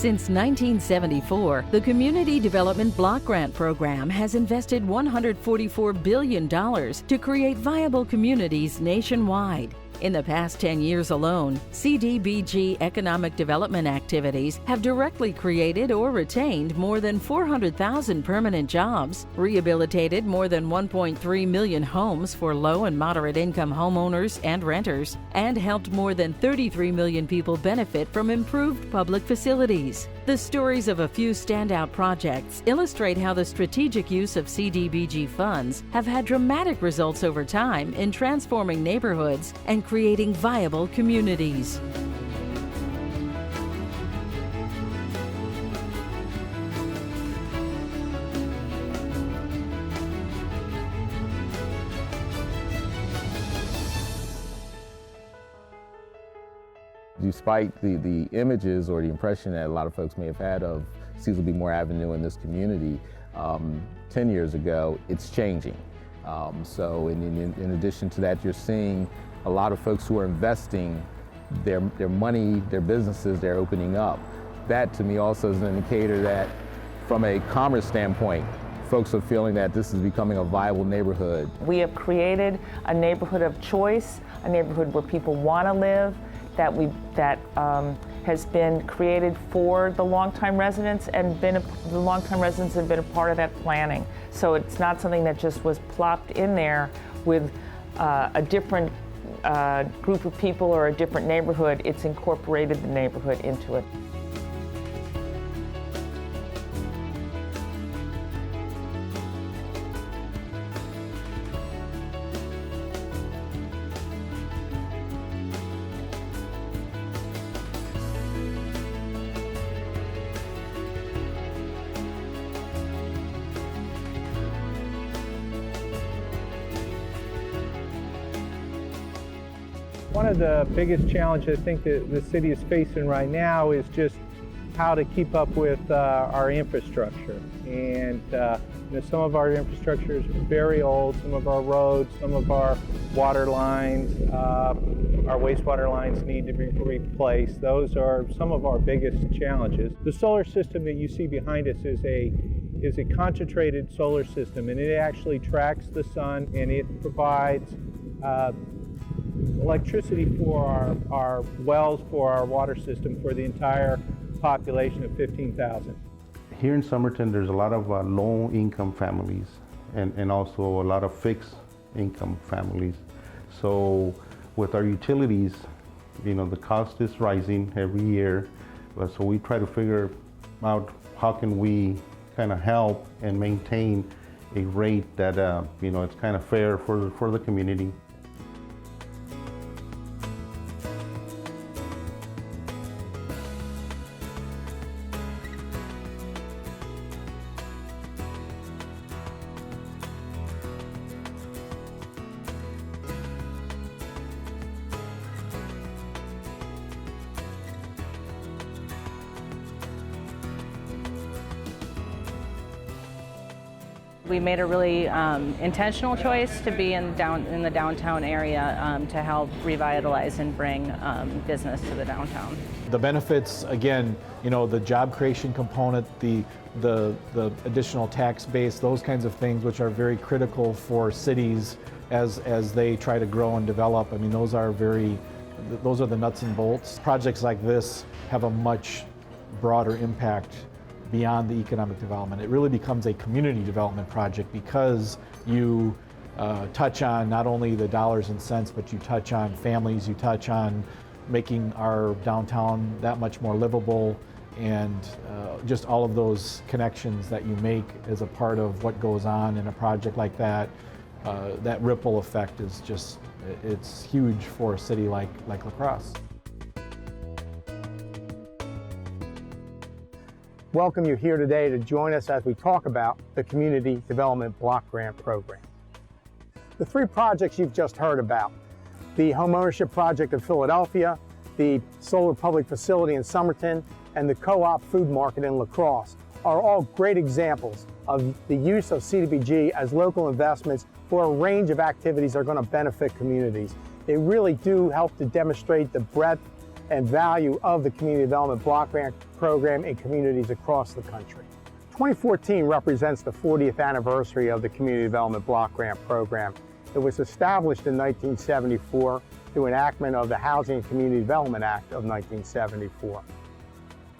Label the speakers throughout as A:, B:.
A: Since 1974, the Community Development Block Grant Program has invested $144 billion to create viable communities nationwide. In the past 10 years alone, CDBG economic development activities have directly created or retained more than 400,000 permanent jobs, rehabilitated more than 1.3 million homes for low and moderate income homeowners and renters, and helped more than 33 million people benefit from improved public facilities. The stories of a few standout projects illustrate how the strategic use of CDBG funds have had dramatic results over time in transforming neighborhoods and creating viable communities.
B: Despite the images or the impression that a lot of folks may have had of Cecil B. Moore Avenue in this community 10 years ago, it's changing. So in addition to that, you're seeing a lot of folks who are investing their money, their businesses, they're opening up. That to me also is an indicator that from a commerce standpoint, folks are feeling that this is becoming a viable neighborhood.
C: We have created a neighborhood of choice, a neighborhood where people want to live, that has been created for the longtime residents, and the longtime residents have been a part of that planning. So it's not something that just was plopped in there with a different group of people or a different neighborhood. It's incorporated the neighborhood into it.
D: One of the biggest challenges I think that the city is facing right now is just how to keep up with our infrastructure. And some of our infrastructure is very old, some of our roads, some of our water lines, our wastewater lines need to be replaced. Those are some of our biggest challenges. The solar system that you see behind us is a concentrated solar system, and it actually tracks the sun, and it provides electricity for our wells, for our water system, for the entire population of 15,000.
E: Here in Somerton, there's a lot of low-income families and also a lot of fixed-income families. So with our utilities, the cost is rising every year. So we try to figure out how can we kind of help and maintain a rate that it's kind of fair for the community.
F: We made a really intentional choice to be in the downtown area to help revitalize and bring business to the downtown.
G: The benefits, again, the job creation component, the additional tax base, those kinds of things which are very critical for cities as they try to grow and develop. I mean, those are the nuts and bolts. Projects like this have a much broader impact beyond the economic development. It really becomes a community development project because you touch on not only the dollars and cents, but you touch on families, you touch on making our downtown that much more livable, and just all of those connections that you make as a part of what goes on in a project like that. That ripple effect is just, it's huge for a city like La Crosse.
D: Welcome you here today to join us as we talk about the Community Development Block Grant Program. The three projects you've just heard about, the homeownership project in Philadelphia, the solar public facility in Somerton, and the co-op food market in La Crosse, are all great examples of the use of CDBG as local investments for a range of activities that are going to benefit communities. They really do help to demonstrate the breadth
H: and value of the Community Development Block Grant Program in communities across the country. 2014 represents the 40th anniversary of the Community Development Block Grant Program. It was established in 1974 through enactment of the Housing and Community Development Act of 1974.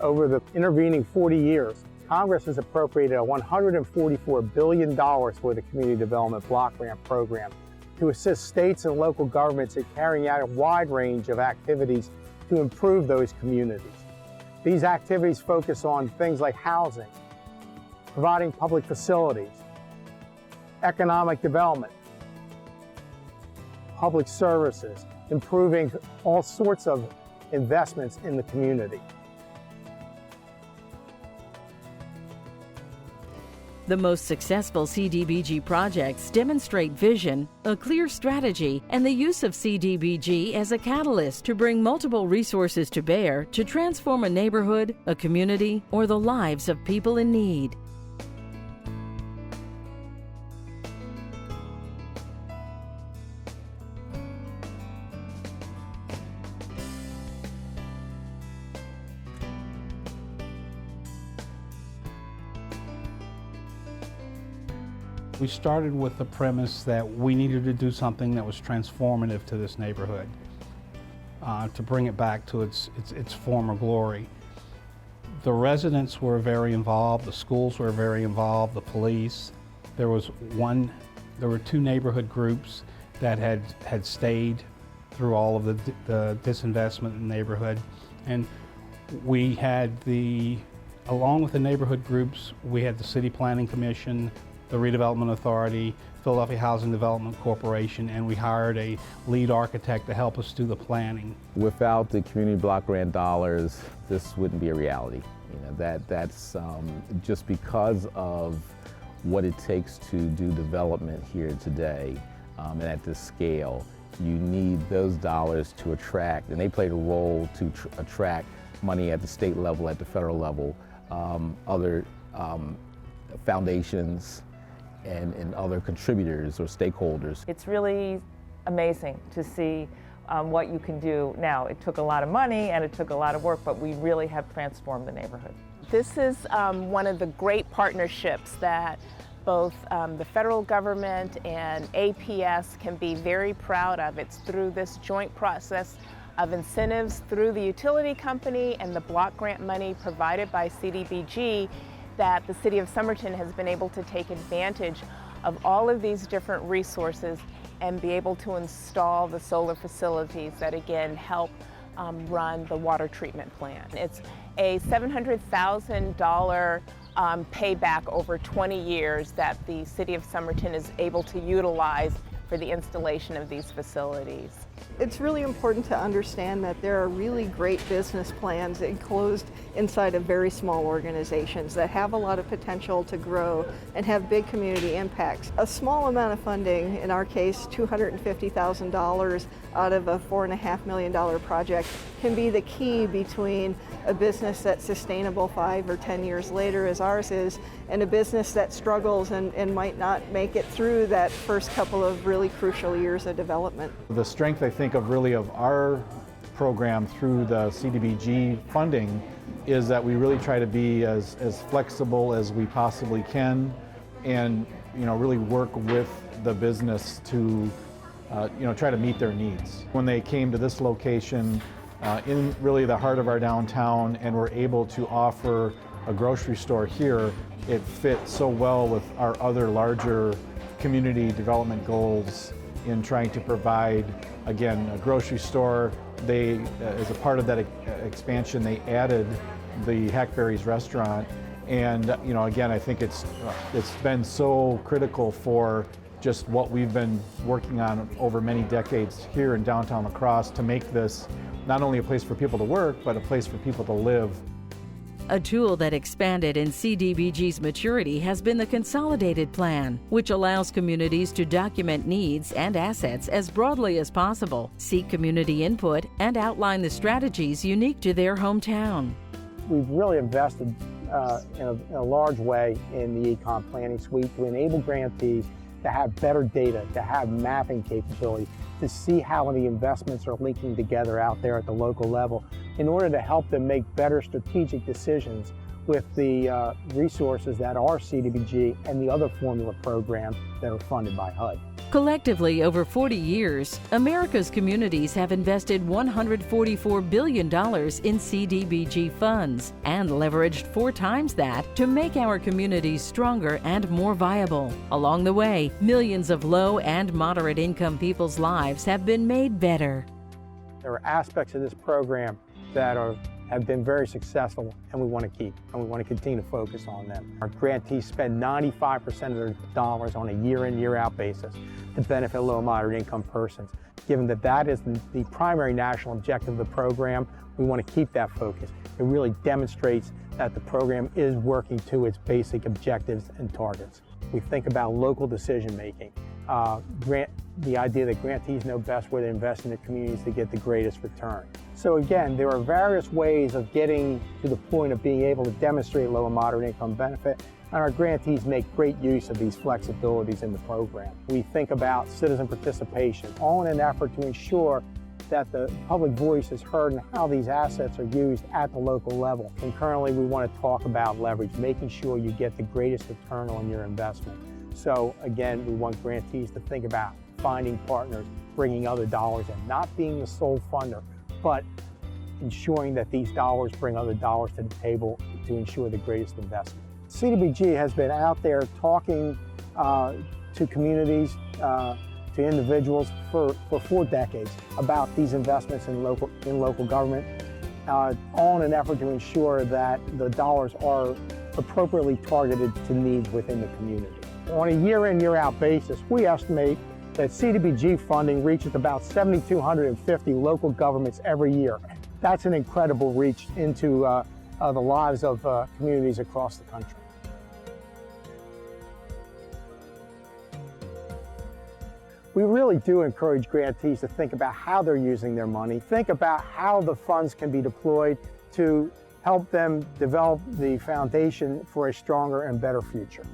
H: Over the intervening 40 years, Congress has appropriated $144 billion for the Community Development Block Grant Program to assist states and local governments in carrying out a wide range of activities to improve those communities. These activities focus on things like housing, providing public facilities, economic development, public services, improving all sorts of investments in the community.
A: The most successful CDBG projects demonstrate vision, a clear strategy, and the use of CDBG as a catalyst to bring multiple resources to bear to transform a neighborhood, a community, or the lives of people in need.
I: We started with the premise that we needed to do something that was transformative to this neighborhood, to bring it back to its former glory. The residents were very involved, the schools were very involved, the police. There were two neighborhood groups that had stayed through all of the disinvestment in the neighborhood. And we had along with the neighborhood groups, we had the City Planning Commission, the Redevelopment Authority, Philadelphia Housing Development Corporation, and we hired a lead architect to help us do the planning.
B: Without the community block grant dollars, this wouldn't be a reality. That's just because of what it takes to do development here today, and at this scale. You need those dollars to attract, and they played a role to attract money at the state level, at the federal level, other foundations, and other contributors or stakeholders.
C: It's really amazing to see what you can do now. It took a lot of money and it took a lot of work, but we really have transformed the neighborhood.
J: This is one of the great partnerships that both the federal government and APS can be very proud of. It's through this joint process of incentives through the utility company and the block grant money provided by CDBG that the City of Somerton has been able to take advantage of all of these different resources and be able to install the solar facilities that again help run the water treatment plant. It's a $700,000 payback over 20 years that the City of Somerton is able to utilize for the installation of these facilities.
K: It's really important to understand that there are really great business plans enclosed inside of very small organizations that have a lot of potential to grow and have big community impacts. A small amount of funding, in our case $250,000 out of a $4.5 million project, can be the key between a business that's sustainable 5 or 10 years later, as ours is, and a business that struggles and might not make it through that first couple of really crucial years of development.
G: The strength, I think, of our program through the CDBG funding is that we really try to be as flexible as we possibly can, and really work with the business to try to meet their needs. When they came to this location in really the heart of our downtown and were able to offer a grocery store here, it fit so well with our other larger community development goals in trying to provide, again, a grocery store. They, as a part of that expansion, they added the Hackberry's restaurant, and again, I think it's been so critical for just what we've been working on over many decades here in downtown La Crosse to make this not only a place for people to work, but a place for people to live.
A: A tool that expanded in CDBG's maturity has been the Consolidated Plan, which allows communities to document needs and assets as broadly as possible, seek community input, and outline the strategies unique to their hometown.
H: We've really invested in a large way in the Econ Planning Suite to enable grantees to have better data, to have mapping capability, to see how the investments are linking together out there at the local level, in order to help them make better strategic decisions with the resources that are CDBG and the other formula programs that are funded by HUD.
A: Collectively, over 40 years, America's communities have invested $144 billion in CDBG funds and leveraged 4 times that to make our communities stronger and more viable. Along the way, millions of low and moderate income people's lives have been made better.
H: There are aspects of this program that have been very successful and we want to keep, and we want to continue to focus on them. Our grantees spend 95% of their dollars on a year in, year out basis to benefit low and moderate income persons. Given that that is the primary national objective of the program, we want to keep that focus. It really demonstrates that the program is working to its basic objectives and targets. We think about local decision making. The idea that grantees know best where to invest in the communities to get the greatest return. So again, there are various ways of getting to the point of being able to demonstrate low and moderate income benefit, and our grantees make great use of these flexibilities in the program. We think about citizen participation, all in an effort to ensure that the public voice is heard and how these assets are used at the local level. Concurrently, we want to talk about leverage, making sure you get the greatest return on your investment. So again, we want grantees to think about finding partners, bringing other dollars in, not being the sole funder, but ensuring that these dollars bring other dollars to the table to ensure the greatest investment. CDBG has been out there talking to communities, to individuals for 4 decades about these investments in local government, all in an effort to ensure that the dollars are appropriately targeted to needs within the community. On a year in, year out basis, we estimate that CDBG funding reaches about 7,250 local governments every year. That's an incredible reach into the lives of communities across the country. We really do encourage grantees to think about how they're using their money, think about how the funds can be deployed to help them develop the foundation for a stronger and better future.